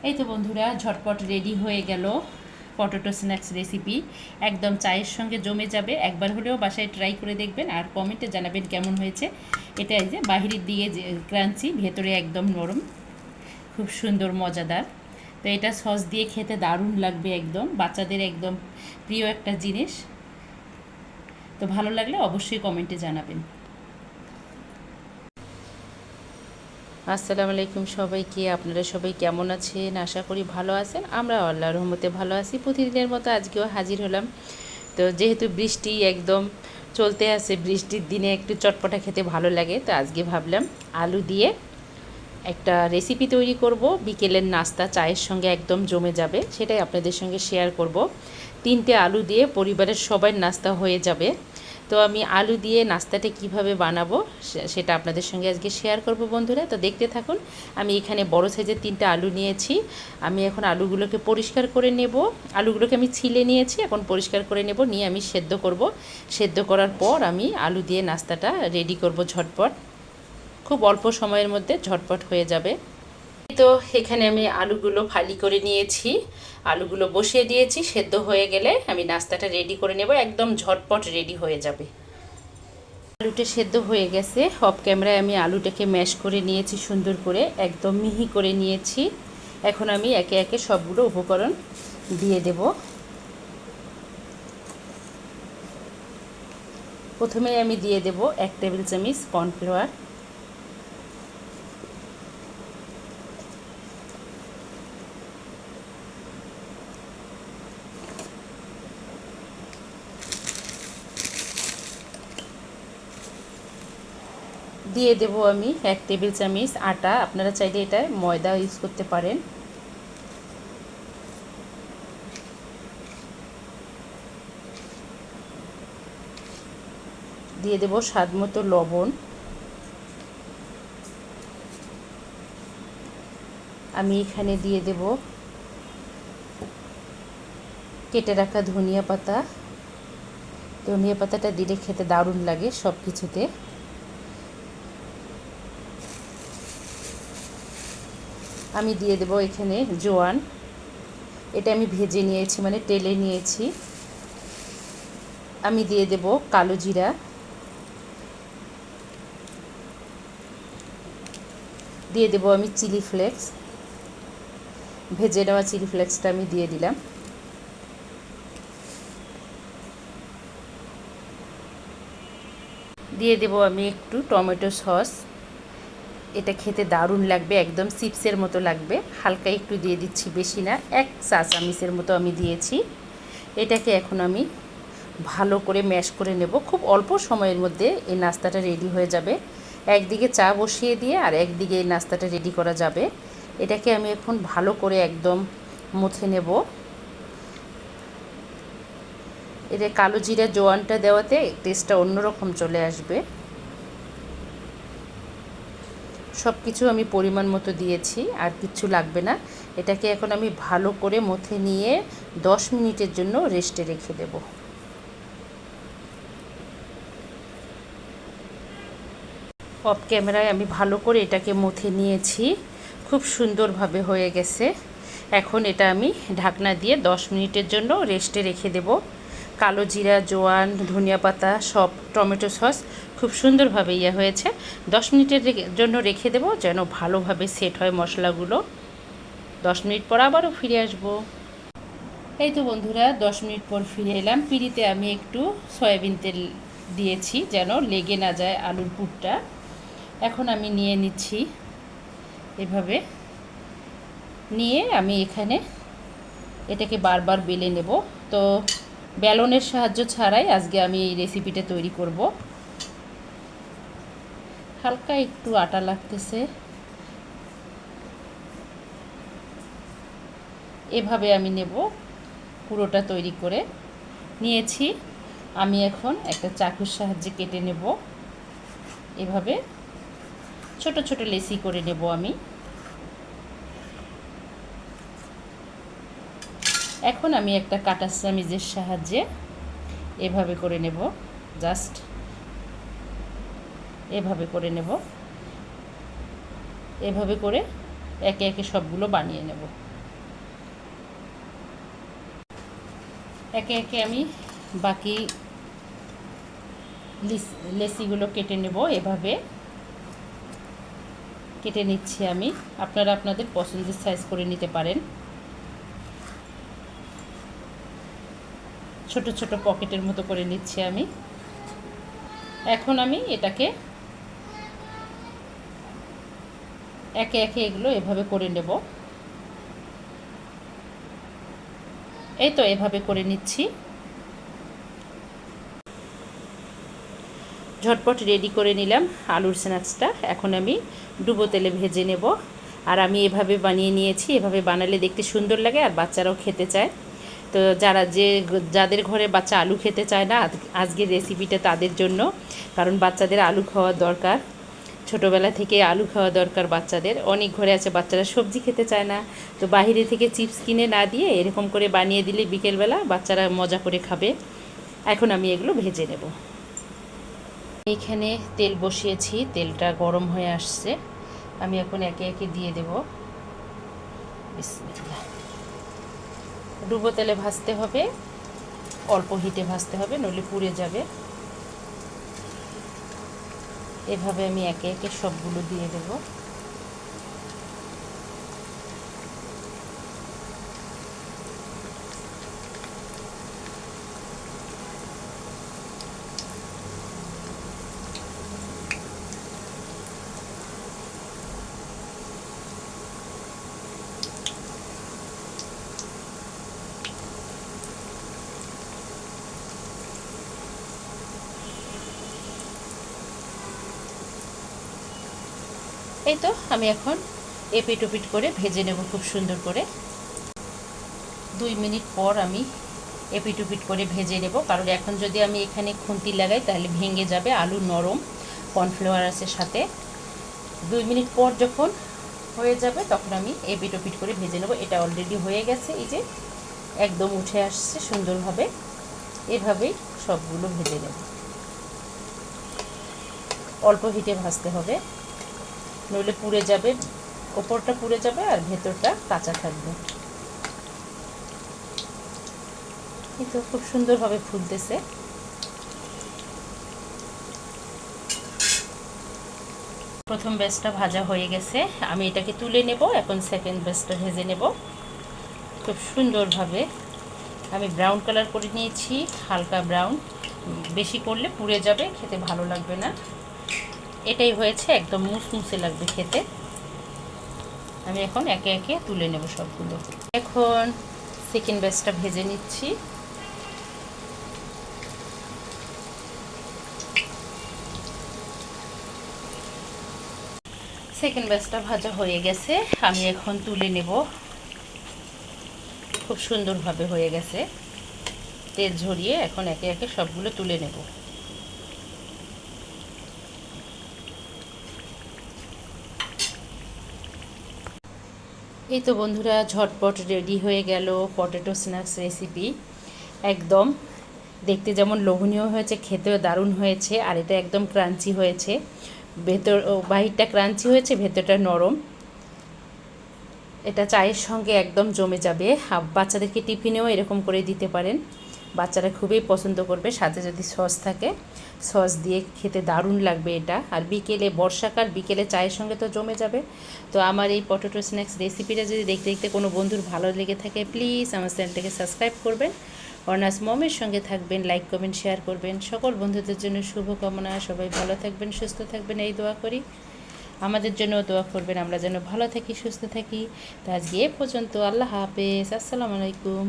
এই তো বন্ধুরা, ঝটপট রেডি হয়ে গেল পটেটো স্ন্যাক্স রেসিপি। একদম চায়ের সঙ্গে জমে যাবে। একবার হলেও বাসায় ট্রাই করে দেখবেন আর কমেন্টে জানাবেন কেমন হয়েছে। এটা এই যে বাহিরের দিকে যে ক্রাঞ্চি, ভেতরে একদম নরম, খুব সুন্দর মজাদার। তো এটা সস দিয়ে খেতে দারুণ লাগবে, একদম বাচ্চাদের একদম প্রিয় একটা জিনিস। তো ভালো লাগলে অবশ্যই কমেন্টে জানাবেন। আসসালামু আলাইকুম সবাইকে। আপনারা সবাই কেমন আছেন? আশা করি ভালো আছেন। আমরা আল্লাহর রহমতে ভালো আছি। প্রতিদিনের মতো আজকেও হাজির হলাম। তো যেহেতু বৃষ্টি একদম চলতে আছে, বৃষ্টির দিনে একটু চটপটা খেতে ভালো লাগে, তো আজকে ভাবলাম আলু দিয়ে একটা রেসিপি তৈরি করব। বিকেলের নাস্তা চায়ের সঙ্গে একদম জমে যাবে, সেটাই আপনাদের সঙ্গে শেয়ার করব। 3টে আলু দিয়ে পরিবারের সবার নাস্তা হয়ে যাবে। তো আমি আলু দিয়ে নাস্তাটা কিভাবে বানাবো সেটা আপনাদের সঙ্গে আজকে শেয়ার করব বন্ধুরা। তো দেখতে থাকুন। আমি এখানে বড় সাইজের 3টে আলু নিয়েছি। আমি এখন আলুগুলোকে পরিষ্কার করে নেব। আলুগুলোকে আমি ছিলে নিয়েছি, এখন পরিষ্কার করে নেব, নিয়ে আমি সেদ্ধ করব। সেদ্ধ করার পর আমি আলু দিয়ে নাস্তাটা রেডি করব ঝটপট। খুব অল্প সময়ের মধ্যে ঝটপট হয়ে যাবে। তো এখানে আমি আলুগুলো ফালি করে নিয়েছি, আলুগুলো বসিয়ে দিয়েছি। সেদ্ধ হয়ে গেলে আমি নাস্তাটা রেডি করে নেব, একদম ঝটপট রেডি হয়ে যাবে। আলুটা সেদ্ধ হয়ে গেছে। অফ ক্যামেরায় আমি আলুটাকে ম্যাশ করে নিয়েছি, সুন্দর করে একদম মিহি করে নিয়েছি। এখন আমি একে একে সবগুলো উপকরণ দিয়ে দেব। প্রথমে আমি দিয়ে দেব 1 টেবিল চামচ কর্নফ্লাওয়ার। দিয়ে দেব আমি 1 টেবিল চামচ আটা। আপনারা চাইলে এটা ময়দা ইউজ করতে পারেন। দিয়ে দেব স্বাদ মতো লবণ। আমি এখানে দিয়ে দেব কেটে রাখা ধনিয়া পাতা। ধনিয়া পাতাটা দিলে খেতে দারুণ লাগে সব কিছুতে। আমি দিয়ে দেব এখানে জোয়ান। এটা আমি ভেজে নিয়েছি, মানে তেলে নিয়েছি। আমি দিয়ে দেব কালো জিরা। দিয়ে দেব আমি চিলি ফ্লেক্স। ভেজে নেওয়া চিলি ফ্লেক্সটা আমি দিয়ে দিলাম। দিয়ে দেব আমি একটু টমেটো সস। এটা খেতে দারুণ লাগবে, একদম চিপসের মতো লাগবে। হালকা একটু দিয়ে দিচ্ছি, বেশি না, 1 চা চামচের মতো আমি দিয়েছি। এটাকে এখন আমি ভালো করে ম্যাশ করে নেব। খুব অল্প সময়ের মধ্যে এই নাস্তাটা রেডি হয়ে যাবে। একদিকে চা বসিয়ে দিয়ে আর একদিকে এই নাস্তাটা রেডি করা যাবে। এটাকে আমি এখন ভালো করে একদম মুছে নেব। এতে কালো জিরা জোয়ানটা দেওয়াতে টেস্টটা অন্যরকম চলে আসবে। সব কিছু আমি পরিমাণ মতো দিয়েছি, আর কিচ্ছু লাগবে না। এটাকে এখন আমি ভালো করে মুছে নিয়ে 10 মিনিটের জন্য রেস্টে রেখে দেব। অফ ক্যামেরায় আমি ভালো করে এটাকে মুছে নিয়েছি, খুব সুন্দরভাবে হয়ে গেছে। এখন এটা আমি ঢাকনা দিয়ে 10 মিনিটের জন্য রেস্টে রেখে দেব। কালো জিরা জোয়ান ধনিয়া পাতা সব টমেটো সস খুব সুন্দরভাবে হয়েছে। 10 মিনিটের জন্য রেখে দেব, যেন ভালোভাবে সেট হয় মশলাগুলো। 10 মিনিট পর আবারও ফিরে আসব। এই তো বন্ধুরা, 10 মিনিট পর ফিরে এলাম। পিঁড়িতে আমি একটু সয়াবিন তেল দিয়েছি যেন লেগে না যায় আলুর পুরটা। এখন আমি নিয়ে নিচ্ছি, এভাবে নিয়ে আমি এখানে এটাকে বারবার বেলে নেব। তো বেলনের সাহায্য ছাড়াই আজকে আমি এই রেসিপিটা তৈরি করব। হালকা একটু আটা লাগতেছে। এভাবে আমি নেব, পুরোটা তৈরি করে নিয়েছি। আমি এখন একটা চাকুর সাহায্যে কেটে নেব। এভাবে ছোট ছোট লেচি করে নেব আমি। এখন আমি একটা কাঁটা চামচের সাহায্যে এভাবে করে নেব, জাস্ট এভাবে করে নেব। এভাবে করে একে একে সবগুলো বানিয়ে নেব। একে একে আমি বাকি লেচিগুলো কেটে নেব। এভাবে কেটে নিচ্ছি আমি, আপনারা আপনাদের পছন্দের সাইজ করে নিতে পারেন। ছোট ছোট পকেটের মতো করে নিচ্ছি আমি। এখন আমি এটাকে একে একে এগুলো এভাবে করে নেব। এই তো এভাবে করে নিচ্ছি। ঝটপট রেডি করে নিলাম আলুর স্ন্যাক্সটা। এখন আমি ডুবো তেলে ভেজে নেব। আর আমি এভাবে বানিয়ে নিয়েছি। এভাবে বানালে দেখতে সুন্দর লাগে আর বাচ্চারাও খেতে চায়। তো যাদের ঘরে বাচ্চা আলু খেতে চায় না, আজকের রেসিপিটা তাদের জন্য। কারণ বাচ্চাদের আলু খাওয়া দরকার, ছোটোবেলা থেকে আলু খাওয়া দরকার বাচ্চাদের। অনেক ঘরে আছে বাচ্চারা সবজি খেতে চায় না, তো বাইরে থেকে চিপস কিনে না দিয়ে এরকম করে বানিয়ে দিলে বিকেলবেলা বাচ্চারা মজা করে খাবে। এখন আমি এগুলো ভেজে নেব। এইখানে তেল বসিয়েছি, তেলটা গরম হয়ে আসছে। আমি এখন একে একে দিয়ে দেব। বিসমিল্লাহ। ডুবো তেলে ভাজতে হবে, অল্প হিটে ভাজতে হবে, নইলে পুড়ে যাবে। এভাবে আমি একে একে সবগুলো দিয়ে দেব। এই তো আমি এখন এপিট ওপিট করে ভেজে নেব খুব সুন্দর করে। 2 মিনিট পর আমি এপিট ওপিট করে ভেজে নেব, কারণ এখন যদি আমি এখানে খুন্তি লাগাই তাহলে ভেঙে যাবে। আলু নরম, কর্নফ্লাওয়ার আছে সাথে। 2 মিনিট পর যখন হয়ে যাবে তখন আমি এপিট ওপিট করে ভেজে নেব। এটা অলরেডি হয়ে গেছে, এই যে একদম উঠে আসছে সুন্দরভাবে। এভাবেই সবগুলো ভেজে নেব। অল্প হিটে ভাজতে হবে, নইলে পুড়ে যাবে, ওপরটা পুড়ে যাবে আর ভেতরটা কাঁচা থাকবে। এই তো খুব সুন্দরভাবে ফুলতেছে। প্রথম ব্যাচটা ভাজা হয়ে গেছে, আমি এটাকে তুলে নেব। এখন সেকেন্ড ব্যাচটা ভেজে নেব খুব সুন্দরভাবে। আমি ব্রাউন কালার করে নিয়েছি, হালকা ব্রাউন, বেশি করলে পুড়ে যাবে, খেতে ভালো লাগবে না। এটাই হয়েছে, একদম মুসমুসে লাগবে খেতে। আমি এখন একে একে তুলে নেব সবগুলো। এখন সেকেন্ড ব্যাচটা ভেজে নিচ্ছি। সেকেন্ড ব্যাচটা ভাজা হয়ে গেছে, আমি এখন তুলে নেব। খুব সুন্দরভাবে হয়ে গেছে, তেল ঝরিয়ে এখন একে একে সবগুলো তুলে নেব। এই তো বন্ধুরা, ঝটপট রেডি হয়ে গেল পটেটো স্ন্যাক্স রেসিপি। একদম দেখতে যেমন লোভনীয় হয়েছে, খেতেও দারুণ হয়েছে। আর এটা একদম ক্রাঞ্চি হয়েছে, বাহিরটা ক্রাঞ্চি হয়েছে, ভেতরটা নরম। এটা চায়ের সঙ্গে একদম জমে যাবে। বাচ্চাদেরকে টিফিনেও এরকম করে দিতে পারেন, বাচ্চারা খুবই পছন্দ করবে। সাথে যদি সস থাকে, সস দিয়ে খেতে দারুণ লাগবে এটা। আর বিকেলে, বর্ষাকাল বিকেলে চায়ের সঙ্গে তো জমে যাবে। তো আমার এই পটেটো স্ন্যাক্স রেসিপিটা যদি দেখতে দেখতে কোনো বন্ধুর ভালো লেগে থাকে, প্লিজ আমার চ্যানেলটাকে সাবস্ক্রাইব করবেন। অর্নাস মমের সঙ্গে থাকবেন, লাইক কমেন্ট শেয়ার করবেন। সকল বন্ধুদের জন্য শুভকামনা। সবাই ভালো থাকবেন, সুস্থ থাকবেন, এই দোয়া করি। আমাদের জন্য দোয়া করবেন, আমরা যেন ভালো থাকি, সুস্থ থাকি। তো আজকে এ পর্যন্ত। আল্লাহ হাফেজ, আসসালামু আলাইকুম।